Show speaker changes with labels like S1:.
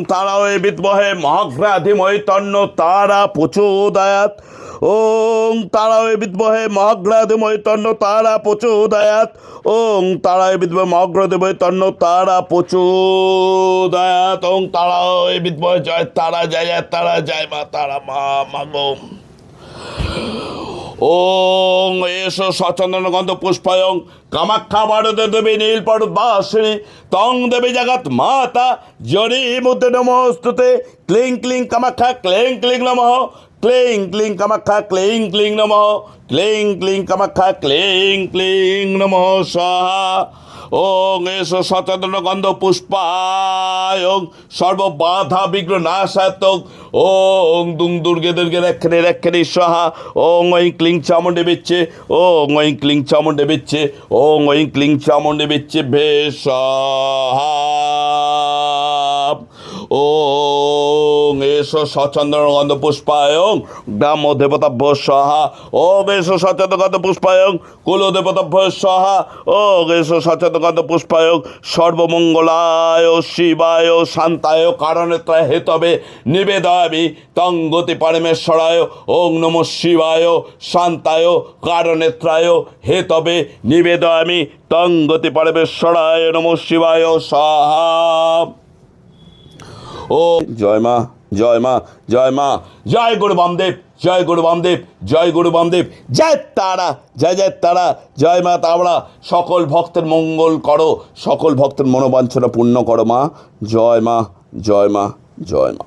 S1: তারায় বিদ্মহে মহাগ্রাধিময় তন্ন তারা প্রচোদয়াৎ। ওং তারায় বিদ্মহে মহাগ্রাধিময় তন্ন তারা প্রচোদয়াৎ। ওং তারায় বিদ্মহে মহাগ্রাধিময় তন্ন তারা প্রচোদয়াৎ। ওং তারায় বিদ্মহে জয় তারা, জয় জয় তারা, জয় মা তারা, মা মাগো। ওং এসো সচন্দন গন্ধ পুষ্পায়ং কামাখ্যা ভারতে দেবী নীল পর্বতবাসিনী তং দেবী জগৎ মাতা জরি মুদ্রে নমস্তুতে। ক্লিং ক্লিং কামাখ্যা ক্লিং ক্লিং নমঃ। ক্লিং ক্লিং কামাখ্যা ক্লিং ক্লিং নমঃ। ক্লিং ক্লিং কামাখ্যা ক্লিং ক্লিং নমঃ স্বাহা। ওং এসো সচন্দন গন্ধ পুষ্পায়ং সর্ববাধা বিঘ্ন নাশায়তং। ওং দুং দুর্গে দুর্গে রক্ষণে রক্ষণে স্বাহা। ওং ঐং ক্লিং চামুণ্ডে বিচ্ছে। ওং ঐং ক্লিং চামুণ্ডে বিচ্ছে। ওং ঐং ক্লিং চামুণ্ডে বিচ্ছে ভে স্বাহা। ওং এসো সচন্দন গন্ধ পুষ্পায়ং গ্রাম দেবতাভ্য স্বাহা। ওং এসো সচন্দন গন্ধ পুষ্পায়ং কুল দেবতাভ্য স্বাহা। ওং এসো সচন্দন গন্ধ পুষ্পায়ং সর্বমঙ্গলায় শিবায় শান্তায় কারণেত্রায় হেতবে নিবেদয়ামি তং গতি পরমেশ্বরায়। ওং নমঃ শিবায় শান্তায় কারণেত্রায় হেতবে নিবেদয়ামি তং গতি পরমেশ্বরায়। নমঃ শিবায় স্বাহা। ও জয় মা, জয় মা, জয় মা। জয় গুরু বামদেব, জয় গুরু বামদেব, জয় গুরু বামদেব। জয় তারা, জয় জয় তারা, জয় মা তারা। সকল ভক্তের মঙ্গল করো, সকল ভক্তের মনোবাঞ্ছনা পূর্ণ করো মা। জয় মা, জয় মা, জয় মা।